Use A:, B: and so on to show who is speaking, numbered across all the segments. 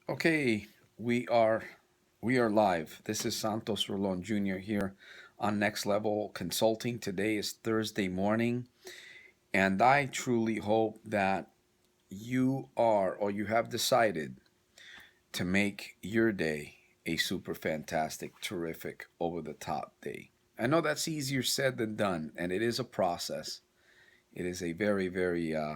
A: Okay, we are we are live. This is Santos Rolon Jr. here on Next Level Consulting. Today is Thursday morning, and I truly hope that you are or you have decided to make your day a super fantastic, terrific, over the top day. I know that's easier said than done, and it is a process. It is a very uh,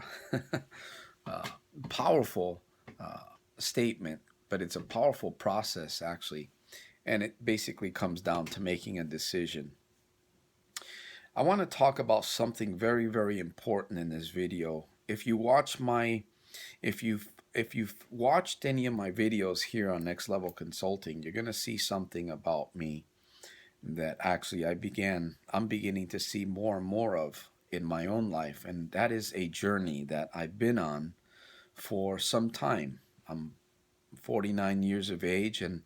A: powerful uh, statement, but it's a powerful process actually, and it basically comes down to making a decision. I want to talk about something very important in this video. If you've watched any of my videos here on Next Level Consulting, you're going to see something about me that actually I'm beginning to see more and more of in my own life, and that is a journey that I've been on for some time. I'm 49 years of age, and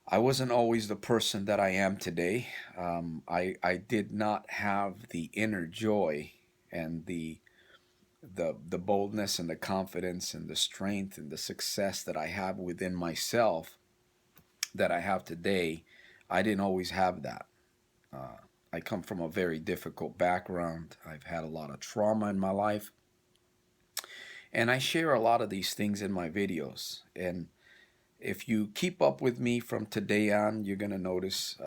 A: I wasn't always the person that I am today. I did not have the inner joy and the boldness and the confidence and the strength and the success that I have within myself that I have today. I didn't always have that. Uh, I come from a very difficult background. I've had a lot of trauma in my life, and I share a lot of these things in my videos. And if you keep up with me from today on, you're gonna notice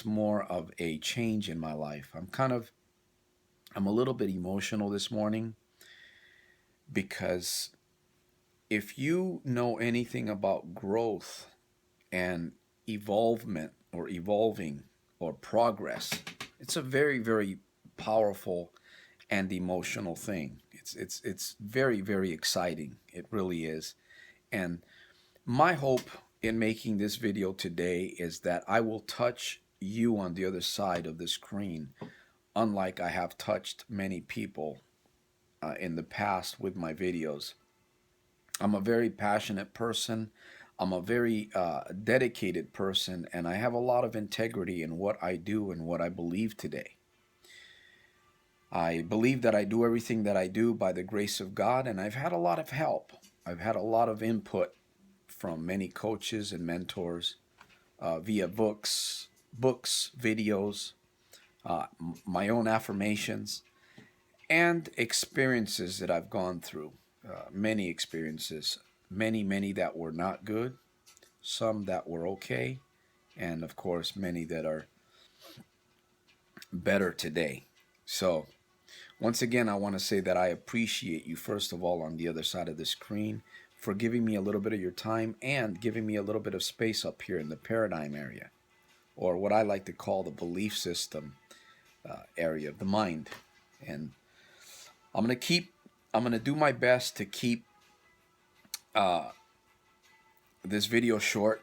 A: more of a change in my life. I'm a little bit emotional this morning because if you know anything about growth and evolvement or evolving or progress, it's a very powerful and emotional thing. It's very exciting. It really is. And my hope in making this video today is that I will touch you on the other side of the screen, unlike I have touched many people in the past with my videos. I'm a very passionate person. I'm a very dedicated person, and I have a lot of integrity in what I do and what I believe today. I believe that I do everything that I do by the grace of God, and I've had a lot of help. I've had a lot of input from many coaches and mentors via books, videos, my own affirmations, and experiences that I've gone through. Many experiences, many that were not good, some that were okay, and of course, many that are better today. So, once again, I want to say that I appreciate you, first of all, on the other side of the screen, for giving me a little bit of your time and giving me a little bit of space up here in the paradigm area, or what I like to call the belief system area of the mind. And I'm gonna keep, I'm gonna do my best to keep uh, this video short.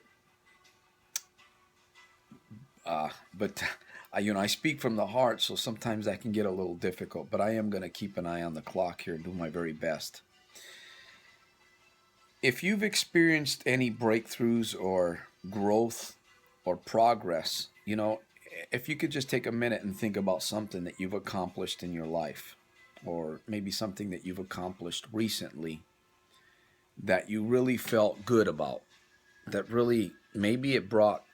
A: But I speak from the heart, so sometimes that can get a little difficult. But I am gonna keep an eye on the clock here and do my very best. If you've experienced any breakthroughs or growth or progress, if you could just take a minute and think about something that you've accomplished in your life, or maybe something that you've accomplished recently that you really felt good about, that really maybe it brought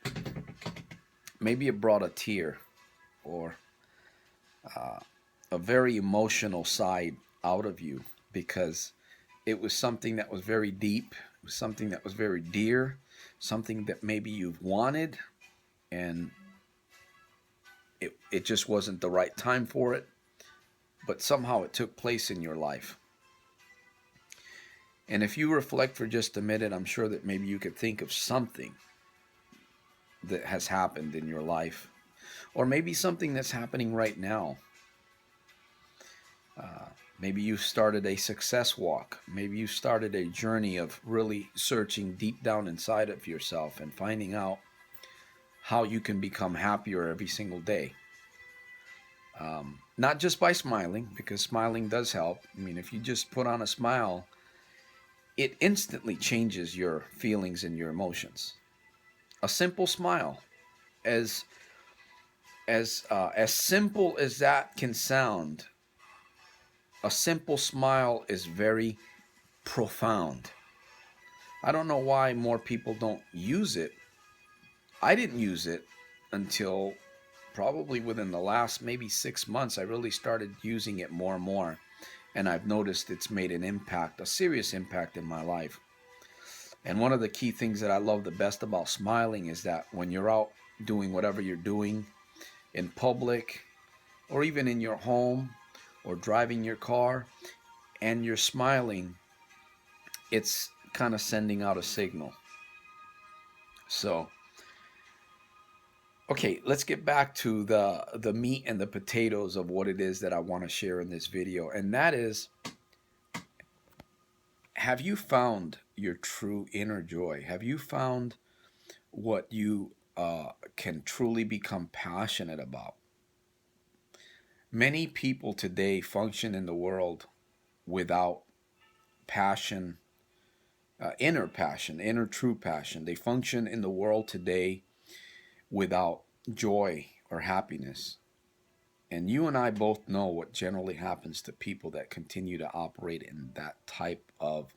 A: a tear or a very emotional side out of you because it was something that was very deep, it was something that was very dear, something that maybe you've wanted, and it just wasn't the right time for it, but somehow it took place in your life. And if you reflect for just a minute, I'm sure that maybe you could think of something that has happened in your life, or maybe something that's happening right now. Maybe you started a success walk. Maybe you started a journey of really searching deep down inside of yourself and finding out how you can become happier every single day. Not just by smiling, because smiling does help. I mean, if you just put on a smile, it instantly changes your feelings and your emotions. A simple smile, as as simple as that can sound, a simple smile is very profound. I don't know why more people don't use it. I didn't use it until probably within the last maybe 6 months. I really started using it more and more. And I've noticed it's made an impact, a serious impact in my life. And one of the key things that I love the best about smiling is that when you're out doing whatever you're doing in public or even in your home or driving your car and you're smiling, it's kind of sending out a signal. So, okay, let's get back to the meat and the potatoes of what it is that I want to share in this video. And that is, have you found your true inner joy? Have you found what you can truly become passionate about? Many people today function in the world without passion, inner passion, inner true passion. They function in the world today without joy or happiness. And you and I both know what generally happens to people that continue to operate in that type of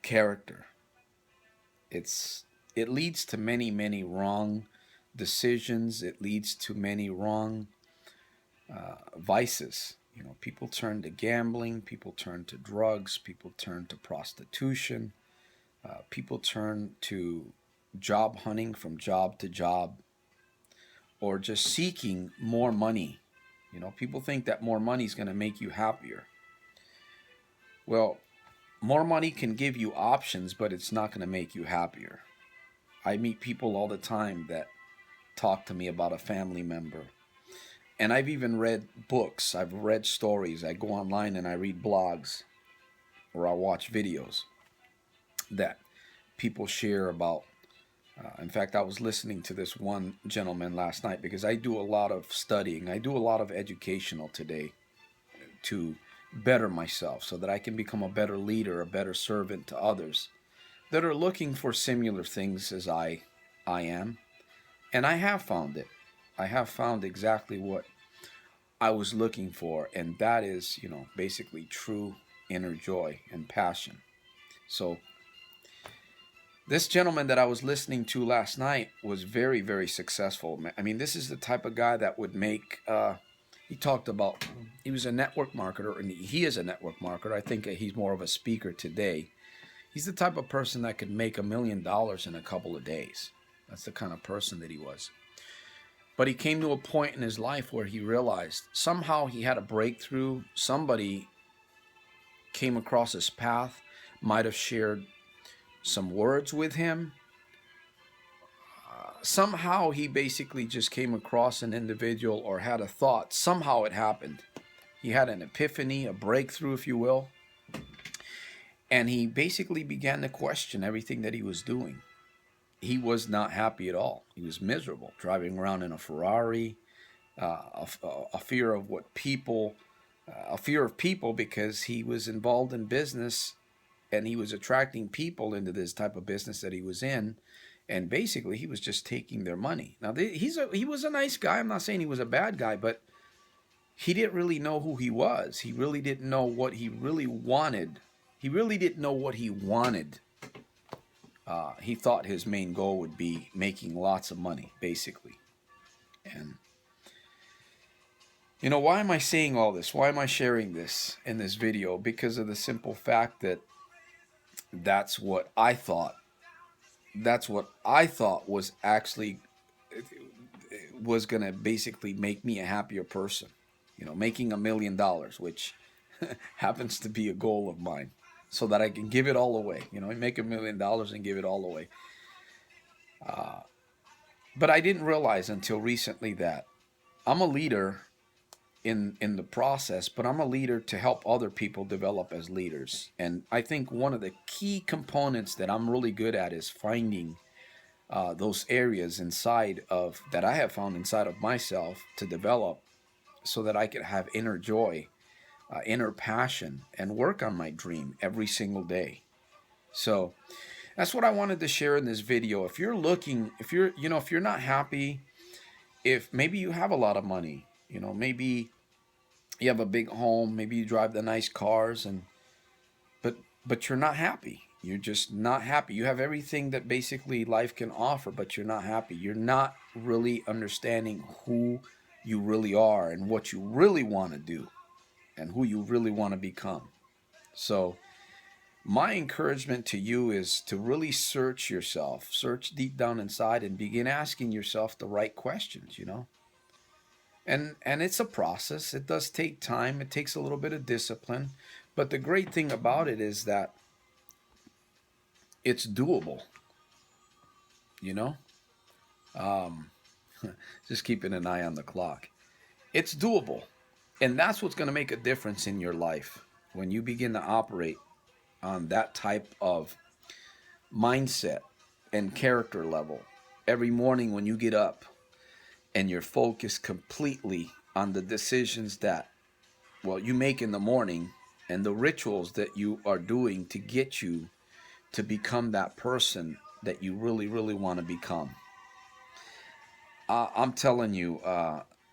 A: character. It leads to many wrong decisions. It leads to many wrong vices. You know, people turn to gambling, people turn to drugs, people turn to prostitution, people turn to job hunting from job to job, or just seeking more money. You know, people think that more money is going to make you happier. Well, more money can give you options, but it's not going to make you happier. I meet people all the time that talk to me about a family member. And I've even read books, I've read stories, I go online and I read blogs, or I watch videos that people share about. In fact, I was listening to this one gentleman last night because I do a lot of studying. I do a lot of educational today to better myself so that I can become a better leader, a better servant to others that are looking for similar things as I am. And I have found it. I have found exactly what I was looking for, and that is, you know, basically true inner joy and passion. So this gentleman that I was listening to last night was very successful. I mean, this is the type of guy that would make, he talked about, he was a network marketer, and he is a network marketer. I think he's more of a speaker today. He's the type of person that could make $1 million in a couple of days. That's the kind of person that he was. But he came to a point in his life where he realized somehow he had a breakthrough. Somebody came across his path, might have shared some words with him. Somehow he basically just came across an individual or had a thought. Somehow it happened. He had an epiphany, a breakthrough, if you will. And he basically began to question everything that he was doing. He was not happy at all. He was miserable, driving around in a Ferrari, a fear of what people, a fear of people because he was involved in business and he was attracting people into this type of business that he was in. And basically he was just taking their money. Now he was a nice guy. I'm not saying he was a bad guy, but he didn't really know who he was. He really didn't know what he really wanted. He really didn't know what he wanted. He thought his main goal would be making lots of money, basically. And, you know, why am I saying all this? Why am I sharing this in this video? Because of the simple fact that that's what I thought. That's what I thought was actually, was going to basically make me a happier person. You know, making $1 million, which happens to be a goal of mine, so that I can give it all away. You know, make $1 million and give it all away. But I didn't realize until recently that I'm a leader in the process, but I'm a leader to help other people develop as leaders. And I think one of the key components that I'm really good at is finding those areas inside of, that I have found inside of myself to develop so that I could have inner joy, inner passion, and work on my dream every single day. So that's what I wanted to share in this video. If you're looking, if you're not happy, if maybe you have a lot of money, maybe You have a big home, maybe you drive the nice cars, and but but you're not happy. You're just not happy. You have everything that basically life can offer, but you're not happy. You're not really understanding who you really are and what you really want to do and who you really want to become. So, my encouragement to you is to really search yourself, search deep down inside and begin asking yourself the right questions, you know? And it's a process. It does take time. It takes a little bit of discipline, but the great thing about it is that it's doable, you know? Um, just keeping an eye on the clock. It's doable. And that's what's going to make a difference in your life when you begin to operate on that type of mindset and character level. Every morning when you get up and you're focused completely on the decisions that, well, you make in the morning and the rituals that you are doing to get you to become that person that you really, really want to become. I'm telling you,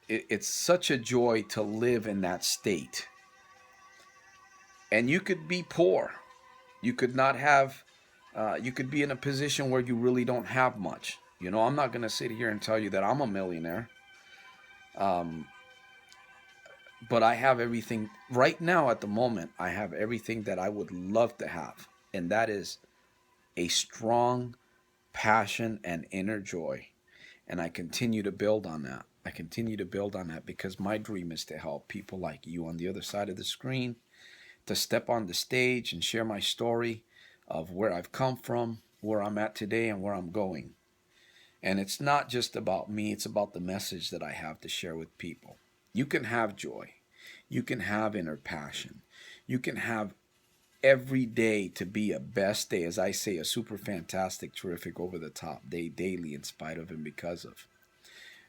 A: it's such a joy to live in that state. And you could be poor. You could not have, you could be in a position where you really don't have much. You know, I'm not going to sit here and tell you that I'm a millionaire. Um, but I have everything right now at the moment. I have everything that I would love to have. And that is a strong passion and inner joy. And I continue to build on that. I continue to build on that because my dream is to help people like you on the other side of the screen to step on the stage and share my story of where I've come from, where I'm at today, and where I'm going. And it's not just about me, it's about the message that I have to share with people. You can have joy. You can have inner passion. You can have every day to be a best day, as I say, a super fantastic, terrific, over the top day daily in spite of and because of.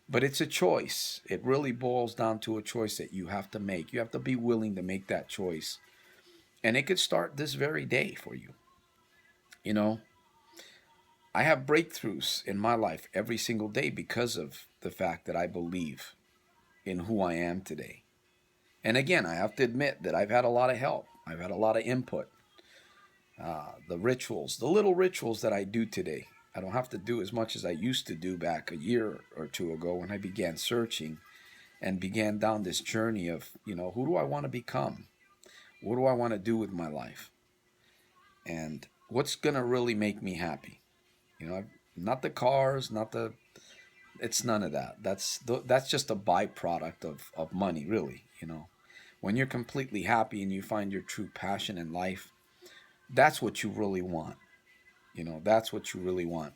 A: But it's a choice. It really boils down to a choice that you have to make. You have to be willing to make that choice. And it could start this very day for you. You know, I have breakthroughs in my life every single day because of the fact that I believe in who I am today. And again, I have to admit that I've had a lot of help. I've had a lot of input. The rituals, the little rituals that I do today, I don't have to do as much as I used to do back a year or two ago when I began searching and began down this journey of, you know, who do I want to become? What do I want to do with my life? And what's going to really make me happy? You know, not the cars, not the, it's none of that. That's just a byproduct of money, really, you know. When you're completely happy and you find your true passion in life, that's what you really want. You know, that's what you really want.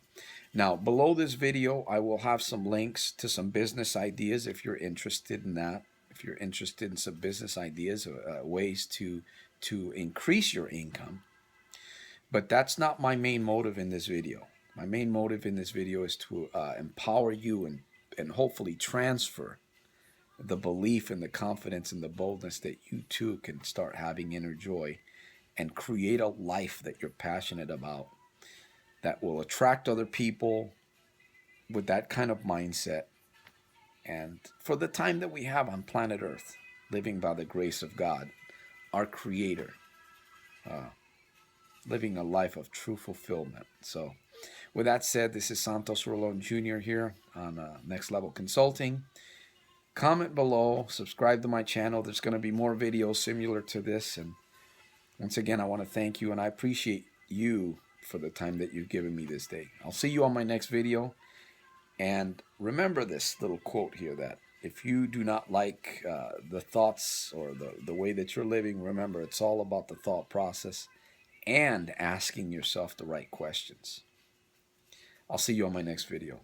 A: Now, below this video, I will have some links to some business ideas if you're interested in that. If you're interested in some business ideas, ways to increase your income. But that's not my main motive in this video. My main motive in this video is to empower you and hopefully transfer the belief and the confidence and the boldness that you too can start having inner joy and create a life that you're passionate about that will attract other people with that kind of mindset. And for the time that we have on planet Earth, living by the grace of God, our Creator, living a life of true fulfillment. So, with that said, this is Santos Rolon Jr. here on Next Level Consulting. Comment below, subscribe to my channel. There's going to be more videos similar to this. And once again, I want to thank you, and I appreciate you for the time that you've given me this day. I'll see you on my next video. And remember this little quote here, that if you do not like the thoughts or the way that you're living, remember, it's all about the thought process and asking yourself the right questions. I'll see you on my next video.